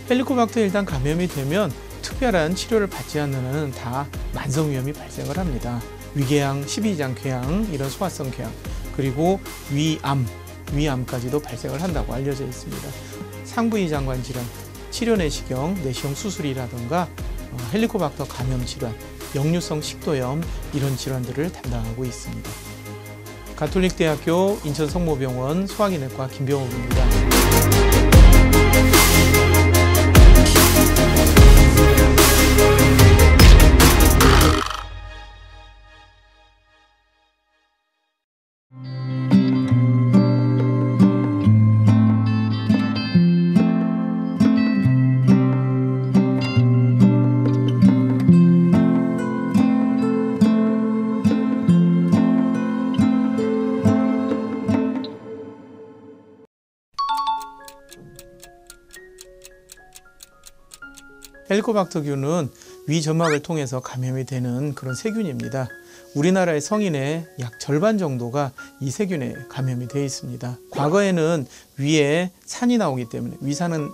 헬리코박터 일단 감염이 되면 특별한 치료를 받지 않는 한은 다 만성 위염이 발생을 합니다. 위궤양, 12장 궤양, 이런 소화성 궤양, 그리고 위암까지도 발생을 한다고 알려져 있습니다. 상부이장관 질환, 치료 내시경, 내시경 수술이라든가 헬리코박터 감염 질환, 역류성 식도염 이런 질환들을 담당하고 있습니다. 가톨릭대학교 인천성모병원 소화기내과 김병욱입니다. 헬리코박터균은 위점막을 통해서 감염이 되는 그런 세균입니다. 우리나라의 성인의 약 절반 정도가 이 세균에 감염이 되어 있습니다. 과거에는 위에 산이 나오기 때문에, 위산은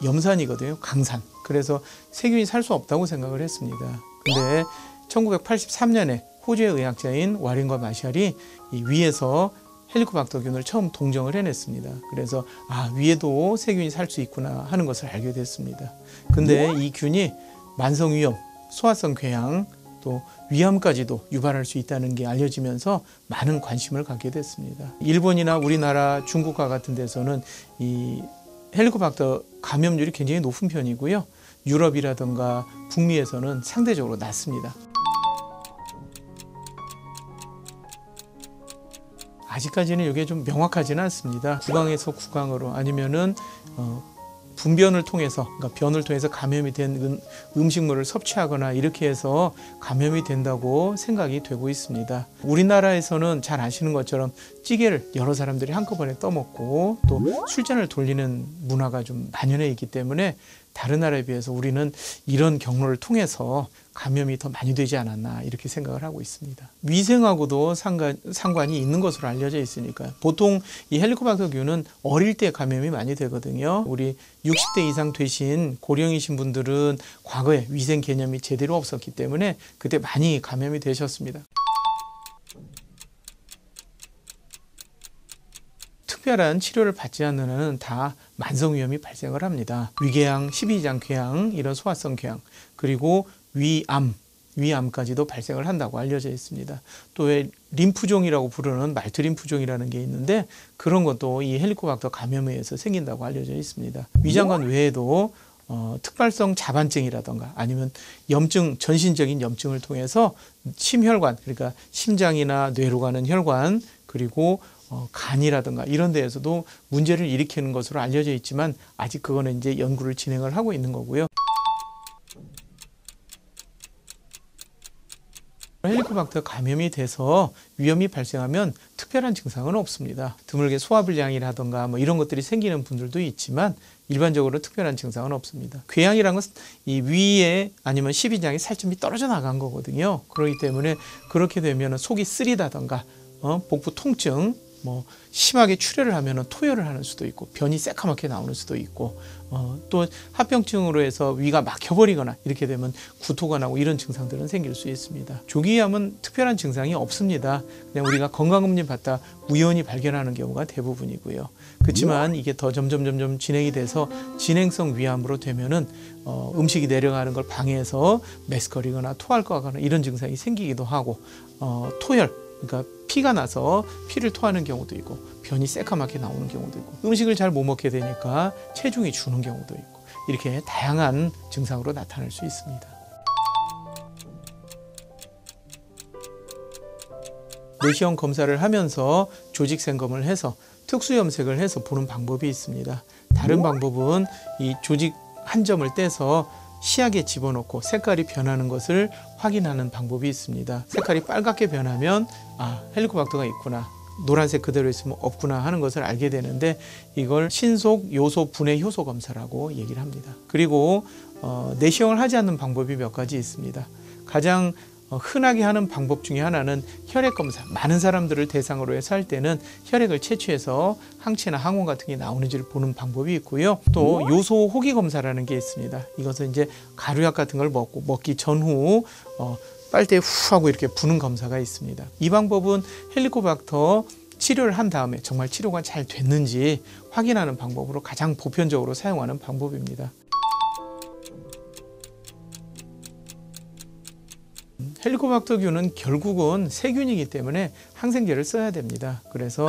염산이거든요. 강산. 그래서 세균이 살 수 없다고 생각을 했습니다. 근데 1983년에 호주의 의학자인 와린과 마샬이 이 위에서 헬리코박터균을 처음 동정을 해냈습니다. 그래서 위에도 세균이 살 수 있구나 하는 것을 알게 됐습니다. 근데 이 균이 만성위염, 소화성 궤양, 또 위암까지도 유발할 수 있다는 게 알려지면서 많은 관심을 갖게 됐습니다. 일본이나 우리나라, 중국과 같은 데서는 이 헬리코박터 감염률이 굉장히 높은 편이고요. 유럽이라든가 북미에서는 상대적으로 낮습니다. 아직까지는 이게 좀 명확하지는 않습니다. 구강에서 구강으로 아니면은 분변을 통해서, 그러니까 변을 통해서 감염이 된 음식물을 섭취하거나 이렇게 해서 감염이 된다고 생각이 되고 있습니다. 우리나라에서는 잘 아시는 것처럼 찌개를 여러 사람들이 한꺼번에 떠먹고 또 술잔을 돌리는 문화가 좀 만연해 있기 때문에 다른 나라에 비해서 우리는 이런 경로를 통해서 감염이 더 많이 되지 않았나 이렇게 생각을 하고 있습니다. 위생하고도 상관이 있는 것으로 알려져 있으니까요. 보통 이 헬리코박터균은 어릴 때 감염이 많이 되거든요. 우리 60대 이상 되신 고령이신 분들은 과거에 위생 개념이 제대로 없었기 때문에 그때 많이 감염이 되셨습니다. 특별한 치료를 받지 않는 한은 다 만성 위염이 발생을 합니다. 위궤양, 12장 궤양, 이런 소화성 궤양, 그리고 위암까지도 발생을 한다고 알려져 있습니다. 또 왜 림프종이라고 부르는 말트 림프종이라는 게 있는데 그런 것도 이 헬리코박터 감염에 의해서 생긴다고 알려져 있습니다. 위장관 외에도 특발성 자반증이라던가 아니면 염증, 전신적인 염증을 통해서 심혈관, 그러니까 심장이나 뇌로 가는 혈관, 그리고 간이라든가 이런 데에서도 문제를 일으키는 것으로 알려져 있지만 아직 그거는 이제 연구를 진행을 하고 있는 거고요. 헬리코박터 감염이 돼서 위염이 발생하면 특별한 증상은 없습니다. 드물게 소화불량이라든가 이런 것들이 생기는 분들도 있지만 일반적으로 특별한 증상은 없습니다. 궤양이라는 것은 이 위에 아니면 12장이 살점이 떨어져 나간 거거든요. 그렇기 때문에 그렇게 되면 속이 쓰리다든가 복부 통증, 심하게 출혈을 하면 토혈을 하는 수도 있고 변이 새카맣게 나오는 수도 있고 또 합병증으로 해서 위가 막혀버리거나 이렇게 되면 구토가 나고 이런 증상들은 생길 수 있습니다. 조기암은 특별한 증상이 없습니다. 그냥 우리가 건강검진 받다 우연히 발견하는 경우가 대부분이고요. 그렇지만 이게 더 점점 진행이 돼서 진행성 위암으로 되면은 음식이 내려가는 걸 방해해서 메스꺼리거나 토할 거 하거나 이런 증상이 생기기도 하고 토혈, 그러니까 피가 나서 피를 토하는 경우도 있고 변이 새카맣게 나오는 경우도 있고 음식을 잘 못 먹게 되니까 체중이 주는 경우도 있고 이렇게 다양한 증상으로 나타날 수 있습니다. 내시경 검사를 하면서 조직 생검을 해서 특수 염색을 해서 보는 방법이 있습니다. 다른 방법은 이 조직 한 점을 떼서 시약에 집어넣고 색깔이 변하는 것을 확인하는 방법이 있습니다. 색깔이 빨갛게 변하면 헬리코박터가 있구나, 노란색 그대로 있으면 없구나 하는 것을 알게 되는데 이걸 신속 요소 분해 효소 검사라고 얘기를 합니다. 그리고 내시경을 하지 않는 방법이 몇 가지 있습니다. 가장 흔하게 하는 방법 중에 하나는 혈액 검사. 많은 사람들을 대상으로 해서 할 때는 혈액을 채취해서 항체나 항원 같은 게 나오는지를 보는 방법이 있고요. 또 요소 호기 검사라는 게 있습니다. 이것은 이제 가루약 같은 걸 먹기 전후 빨대에 후 하고 이렇게 부는 검사가 있습니다. 이 방법은 헬리코박터 치료를 한 다음에 정말 치료가 잘 됐는지 확인하는 방법으로 가장 보편적으로 사용하는 방법입니다. 헬리코박터균은 결국은 세균이기 때문에 항생제를 써야 됩니다. 그래서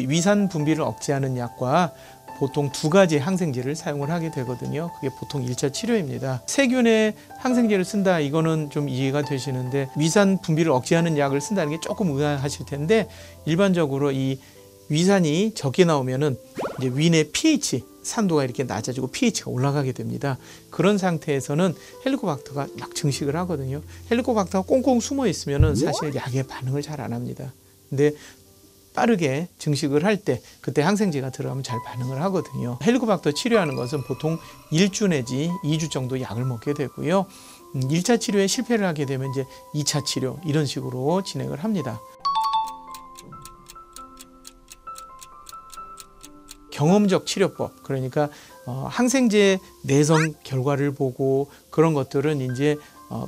위산 분비를 억제하는 약과 보통 두 가지 항생제를 사용을 하게 되거든요. 그게 보통 1차 치료입니다. 세균에 항생제를 쓴다, 이거는 좀 이해가 되시는데 위산 분비를 억제하는 약을 쓴다는 게 조금 의아하실 텐데, 일반적으로 이 위산이 적게 나오면은 이제 위내 pH 산도가 이렇게 낮아지고 pH가 올라가게 됩니다. 그런 상태에서는 헬리코박터가 막 증식을 하거든요. 헬리코박터가 꽁꽁 숨어 있으면은 사실 약에 반응을 잘 안 합니다. 근데 빠르게 증식을 할 때 그때 항생제가 들어가면 잘 반응을 하거든요. 헬리코박터 치료하는 것은 보통 1주 내지 2주 정도 약을 먹게 되고요. 1차 치료에 실패를 하게 되면 이제 2차 치료 이런 식으로 진행을 합니다. 경험적 치료법, 그러니까 항생제 내성 결과를 보고 그런 것들은 이제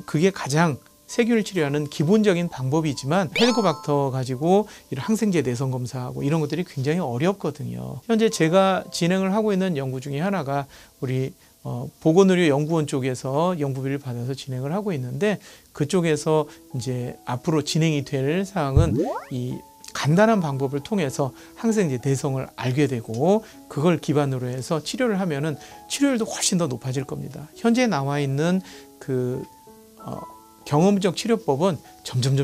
그게 가장 세균을 치료하는 기본적인 방법이지만, 헬리코박터 가지고 이런 항생제 내성 검사하고 이런 것들이 굉장히 어렵거든요. 현재 제가 진행을 하고 있는 연구 중에 하나가 우리 보건의료연구원 쪽에서 연구비를 받아서 진행을 하고 있는데, 그쪽에서 이제 앞으로 진행이 될 사항은 이 간단한 방법을 통해서 항생제 내성을 알게 되고 그걸 기반으로 해서 치료를 하면은 치료율도 훨씬 더 높아질 겁니다. 현재 나와 있는 경험적 치료법은 점점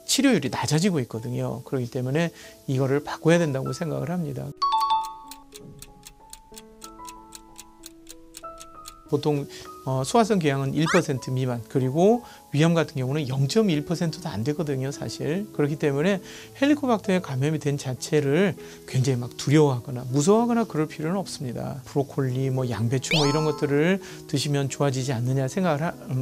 치료율이 낮아지고 있거든요. 그렇기 때문에 이거를 바꿔야 된다고 생각을 합니다. 보통 소화성 궤양은 1% 미만, 그리고 위암 같은 경우는 0.1%도 안 되거든요, 사실. 그렇기 때문에 헬리코박터에 감염이 된 자체를 굉장히 막 두려워하거나 무서워하거나 그럴 필요는 없습니다. 브로콜리, 양배추 이런 것들을 드시면 좋아지지 않느냐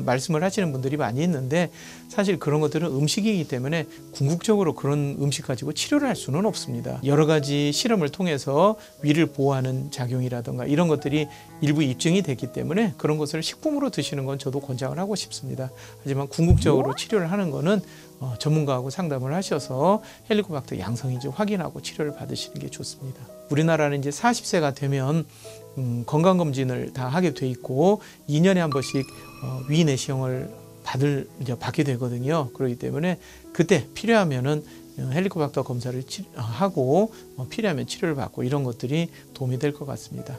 말씀을 하시는 분들이 많이 있는데, 사실 그런 것들은 음식이기 때문에 궁극적으로 그런 음식 가지고 치료를 할 수는 없습니다. 여러 가지 실험을 통해서 위를 보호하는 작용이라든가 이런 것들이 일부 입증이 됐기 때문에 그런 것을 식품으로 드시는 건 저도 권장을 하고 싶습니다. 하지만 궁극적으로 치료를 하는 거는 전문가하고 상담을 하셔서 헬리코박터 양성인지 확인하고 치료를 받으시는 게 좋습니다. 우리나라는 이제 40세가 되면 건강검진을 다 하게 돼 있고 2년에 한 번씩 위 내시경을 받게 되거든요. 그렇기 때문에 그때 필요하면은 헬리코박터 검사를 하고 필요하면 치료를 받고 이런 것들이 도움이 될 것 같습니다.